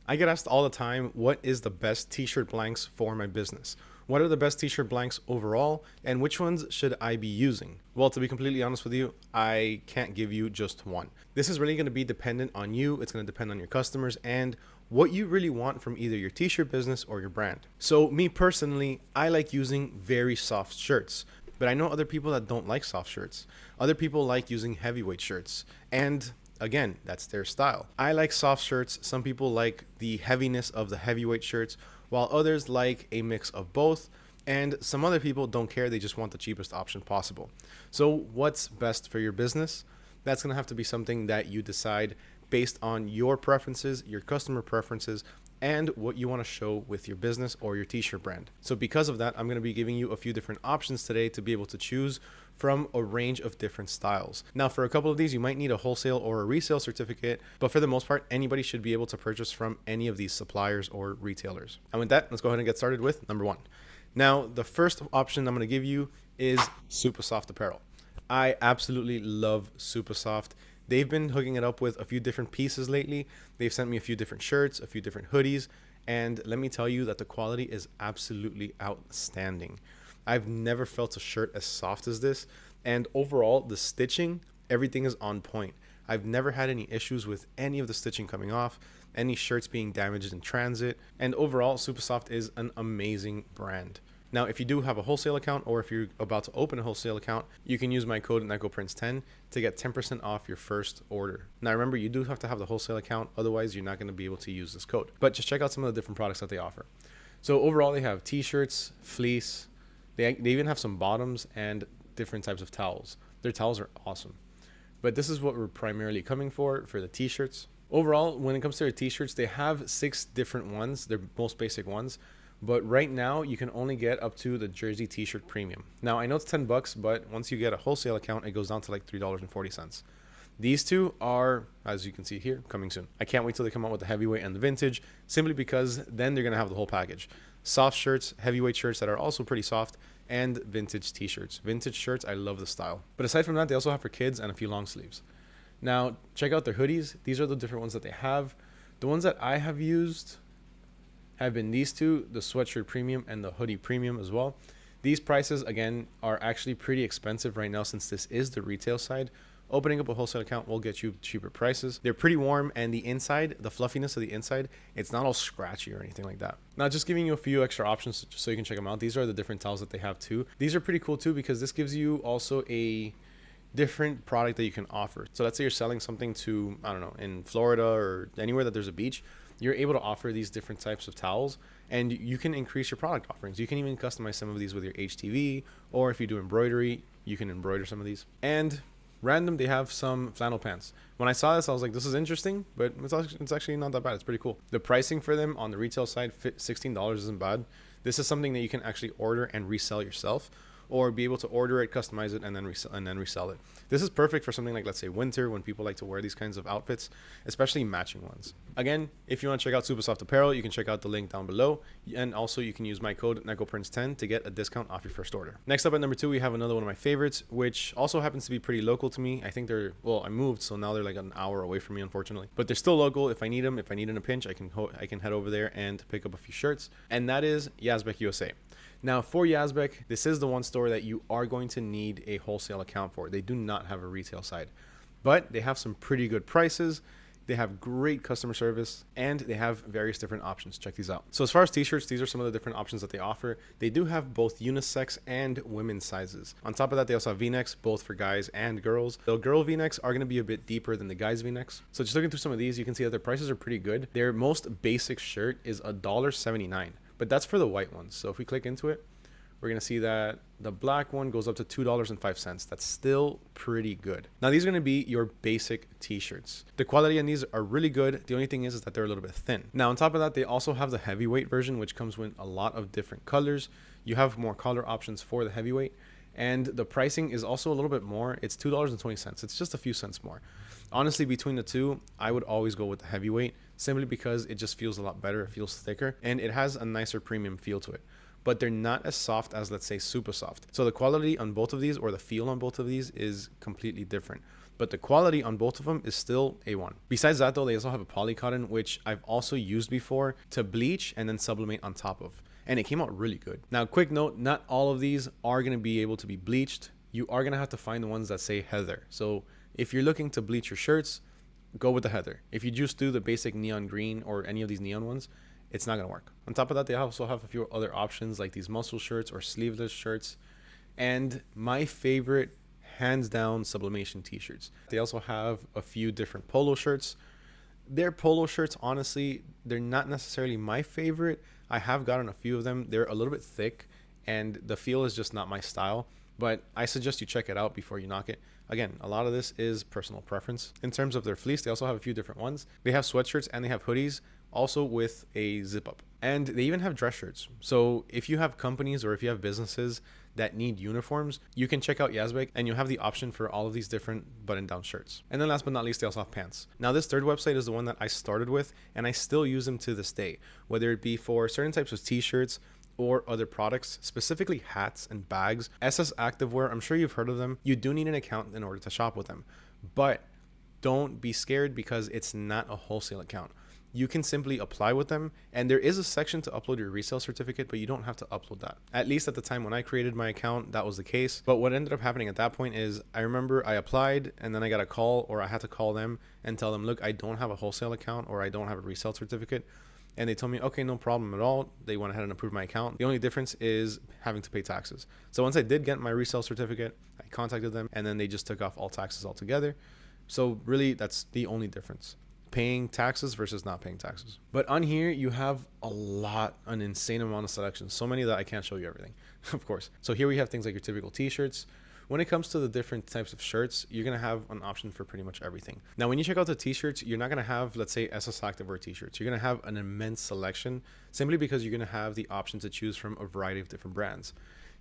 I get asked all the time, what is the best t-shirt blanks for my business? What are the best t-shirt blanks overall, and which ones should I be using? Well, to be completely honest with you, I can't give you just one. This is really going to be dependent on you. It's going to depend on your customers and what you really want from either your t-shirt business or your brand. So me personally, I like using very soft shirts. But I know other people that don't like soft shirts. Other people like using heavyweight shirts. And again, that's their style. I like soft shirts. Some people like the heaviness of the heavyweight shirts, while others like a mix of both. And some other people don't care. They just want the cheapest option possible. So what's best for your business? That's going to have to be something that you decide based on your preferences, your customer preferences, and what you want to show with your business or your t-shirt brand. So because of that, I'm going to be giving you a few different options today to be able to choose from a range of different styles. Now, for a couple of these, you might need a wholesale or a resale certificate, but for the most part, anybody should be able to purchase from any of these suppliers or retailers. And with that, let's go ahead and get started with number one. Now, the first option I'm going to give you is SupaSoft Apparel. I absolutely love SupaSoft. They've been hooking it up with a few different pieces lately. They've sent me a few different shirts, a few different hoodies, and let me tell you that the quality is absolutely outstanding. I've never felt a shirt as soft as this, and overall, the stitching, everything is on point. I've never had any issues with any of the stitching coming off, any shirts being damaged in transit, and overall, SupaSoft is an amazing brand. Now, if you do have a wholesale account or if you're about to open a wholesale account, you can use my code NECOPRINCE10 to get 10% off your first order. Now, remember, you do have to have the wholesale account. Otherwise, you're not going to be able to use this code. But just check out some of the different products that they offer. So overall, they have t-shirts, fleece. They even have some bottoms and different types of towels. Their towels are awesome. But this is what we're primarily coming for the t-shirts. Overall, when it comes to their t-shirts, they have 6 different ones. They're most basic ones. But right now, you can only get up to the Jersey T-shirt premium. Now, I know it's $10, but once you get a wholesale account, it goes down to like $3.40. These two are, as you can see here, coming soon. I can't wait till they come out with the heavyweight and the vintage, simply because then they're going to have the whole package. Soft shirts, heavyweight shirts that are also pretty soft, and vintage T-shirts. Vintage shirts, I love the style. But aside from that, they also have for kids and a few long sleeves. Now, check out their hoodies. These are the different ones that they have. The ones that I have used have been these two, the sweatshirt premium and the hoodie premium as well. These prices, again, are actually pretty expensive right now since this is the retail side. Opening up a wholesale account will get you cheaper prices. They're pretty warm, and the inside, the fluffiness of the inside, it's not all scratchy or anything like that. Now, just giving you a few extra options just so you can check them out. These are the different towels that they have too. These are pretty cool too because this gives you also a different product that you can offer. So let's say you're selling something to, I don't know, in Florida or anywhere that there's a beach. You're able to offer these different types of towels, and you can increase your product offerings. You can even customize some of these with your HTV, or if you do embroidery, you can embroider some of these. And random, they have some flannel pants. When I saw this, I was like, this is interesting, but it's actually not that bad. It's pretty cool. The pricing for them on the retail side, $16 isn't bad. This is something that you can actually order and resell yourself, or be able to order it, customize it, and then resell it. This is perfect for something like, let's say, winter, when people like to wear these kinds of outfits, especially matching ones. Again, if you want to check out SupaSoft Apparel, you can check out the link down below, and also you can use my code NECOPRINCE10 to get a discount off your first order. Next up at number 2, we have another one of my favorites, which also happens to be pretty local to me. I think I moved, so now they're like an hour away from me, unfortunately. But they're still local. If I need them, if I need in a pinch, I can head over there and pick up a few shirts, and that is Yazbek USA. Now, for Yazbek, this is the one store that you are going to need a wholesale account for. They do not have a retail side, but they have some pretty good prices. They have great customer service, and they have various different options. Check these out. So as far as t-shirts, these are some of the different options that they offer. They do have both unisex and women's sizes. On top of that, they also have v-necks, both for guys and girls. The girl v-necks are going to be a bit deeper than the guys v-necks. So just looking through some of these, you can see that their prices are pretty good. Their most basic shirt is $1.79. But that's for the white ones. So if we click into it, we're going to see that the black one goes up to $2.05. That's still pretty good. Now, these are going to be your basic t-shirts. The quality on these are really good. The only thing is that they're a little bit thin. Now, on top of that, they also have the heavyweight version, which comes with a lot of different colors. You have more color options for the heavyweight. And the pricing is also a little bit more. It's $2.20. It's just a few cents more. Honestly, between the two, I would always go with the heavyweight simply because it just feels a lot better. It feels thicker, and it has a nicer premium feel to it. But they're not as soft as, let's say, SupaSoft. So the quality on both of these, or the feel on both of these, is completely different. but the quality on both of them is still A1. Besides that though, they also have a poly cotton, which I've also used before to bleach and then sublimate on top of, and it came out really good. Now, quick note, not all of these are going to be able to be bleached. You are going to have to find the ones that say heather. So if you're looking to bleach your shirts, go with the heather. If you just do the basic neon green or any of these neon ones, it's not going to work. On top of that, they also have a few other options like these muscle shirts or sleeveless shirts. And my favorite, hands down, Sublimation t-shirts. They also have a few different polo shirts. Their polo shirts, honestly, they're not necessarily my favorite. I have gotten a few of them. They're a little bit thick and the feel is just not my style, but I suggest you check it out before you knock it. Again, a lot of this is personal preference. In terms of their fleece, they also have a few different ones. They have sweatshirts and they have hoodies, also with a zip up. And they even have dress shirts. So if you have companies or if you have businesses that need uniforms, you can check out Yazbek and you'll have the option for all of these different button-down shirts. And then last but not least, they also have pants. Now this third website is the one that I started with and I still use them to this day, whether it be for certain types of t-shirts or other products, specifically hats and bags. SS Activewear, I'm sure you've heard of them. You do need an account in order to shop with them, but don't be scared because it's not a wholesale account. You can simply apply with them, and there is a section to upload your resale certificate, but you don't have to upload that. At least at the time when I created my account, that was the case. But what ended up happening at that point is I remember I applied and then I got a call, or I had to call them and tell them, look, I don't have a wholesale account or I don't have a resale certificate. And they told me, okay, no problem at all. They went ahead and approved my account. The only difference is having to pay taxes. So once I did get my resale certificate, I contacted them and then they just took off all taxes altogether. So really, that's the only difference. Paying taxes versus not paying taxes. But on here, you have an insane amount of selections. So many that I can't show you everything, of course. So here we have things like your typical t-shirts. When it comes to the different types of shirts, you're going to have an option for pretty much everything. Now, when you check out the t-shirts, you're not going to have, let's say, SS Activewear t-shirts. You're going to have an immense selection simply because you're going to have the option to choose from a variety of different brands.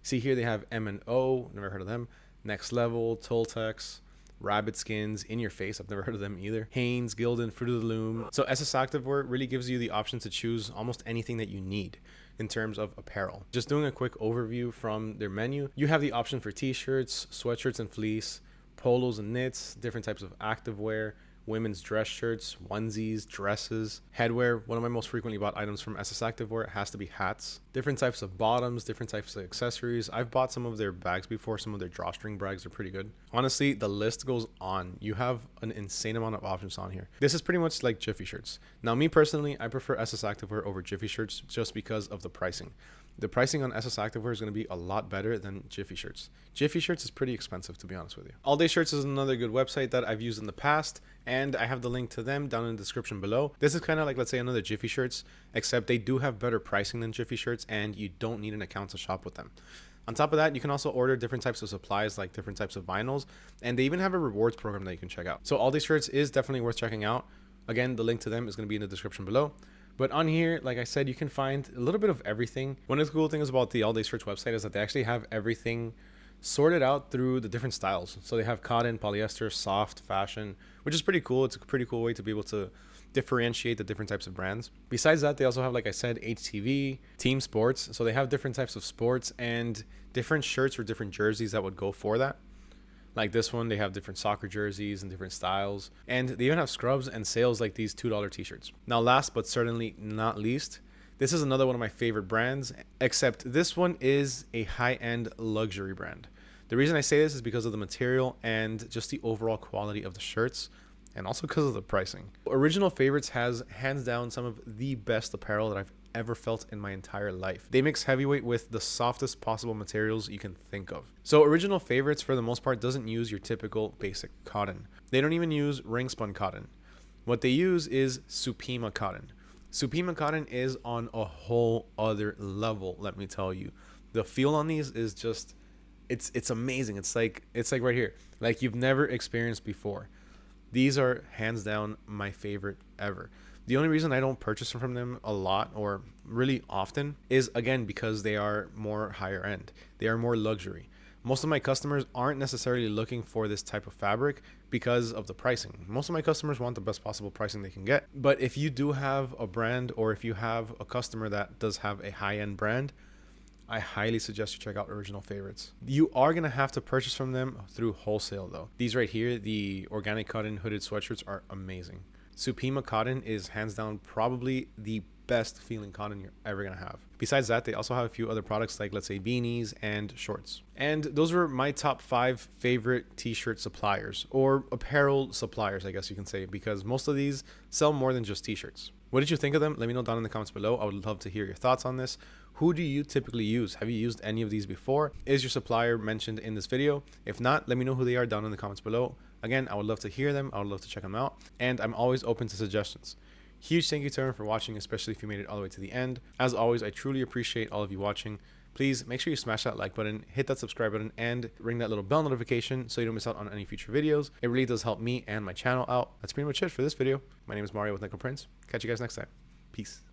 See here, they have M&O, never heard of them, Next Level, Toltex, Rabbit Skins, In Your Face, I've never heard of them either, Hanes, Gildan, Fruit of the Loom. So SS Activewear really gives you the option to choose almost anything that you need in terms of apparel. Just doing a quick overview from their menu, you have the option for t-shirts, sweatshirts and fleece, polos and knits, different types of activewear, women's dress shirts, onesies, dresses, headwear. One of my most frequently bought items from SS Activewear has to be hats, different types of bottoms, different types of accessories. I've bought some of their bags before. Some of their drawstring bags are pretty good. Honestly, the list goes on. You have an insane amount of options on here. This is pretty much like Jiffy shirts. Now, me personally, I prefer SS Activewear over Jiffy shirts just because of the pricing. The pricing on SS Activewear is going to be a lot better than Jiffy shirts. Jiffy shirts is pretty expensive, to be honest with you. All Day Shirts is another good website that I've used in the past, and I have the link to them down in the description below. This is kind of like, let's say, another Jiffy shirts, except they do have better pricing than Jiffy shirts, and you don't need an account to shop with them. On top of that, you can also order different types of supplies, like different types of vinyls, and they even have a rewards program that you can check out. So All Day Shirts is definitely worth checking out. Again, the link to them is going to be in the description below. But on here, like I said, you can find a little bit of everything. One of the cool things about the All Day Shirts website is that they actually have everything sorted out through the different styles. So they have cotton, polyester, soft, fashion, which is pretty cool. It's a pretty cool way to be able to differentiate the different types of brands. Besides that, they also have, like I said, HTV, team sports. So they have different types of sports and different shirts or different jerseys that would go for that. Like this one, they have different soccer jerseys and different styles. And they even have scrubs and sales like these $2 t-shirts. Now, last but certainly not least, this is another one of my favorite brands, except this one is a high-end luxury brand. The reason I say this is because of the material and just the overall quality of the shirts, and also because of the pricing. Original Favorites has hands down some of the best apparel that I've ever felt in my entire life. They mix heavyweight with the softest possible materials you can think of. So Original Favorites, for the most part, doesn't use your typical basic cotton. They don't even use ring spun cotton. What they use is Supima cotton. Supima cotton is on a whole other level, let me tell you. The feel on these is just, it's amazing. It's like right here, like you've never experienced before. These are hands down my favorite ever. The only reason I don't purchase from them a lot or really often is, again, because they are more higher end. They are more luxury. Most of my customers aren't necessarily looking for this type of fabric because of the pricing. Most of my customers want the best possible pricing they can get. But if you do have a brand, or if you have a customer that does have a high-end brand, I highly suggest you check out Original Favorites. You are going to have to purchase from them through wholesale though. These right here, the organic cotton hooded sweatshirts, are amazing. Supima cotton is hands down probably the best feeling cotton you're ever gonna have. Besides that, they also have a few other products like, let's say, beanies and shorts. And those were my top 5 favorite t-shirt suppliers, or apparel suppliers, I guess you can say, because most of these sell more than just t-shirts. What did you think of them? Let me know down in the comments below. I would love to hear your thoughts on this. Who do you typically use? Have you used any of these before? Is your supplier mentioned in this video? If not, let me know who they are down in the comments below. Again, I would love to hear them. I would love to check them out. And I'm always open to suggestions. Huge thank you to everyone for watching, especially if you made it all the way to the end. As always, I truly appreciate all of you watching. Please make sure you smash that like button, hit that subscribe button, and ring that little bell notification so you don't miss out on any future videos. It really does help me and my channel out. That's pretty much it for this video. My name is Mario with Nickel Prince. Catch you guys next time. Peace.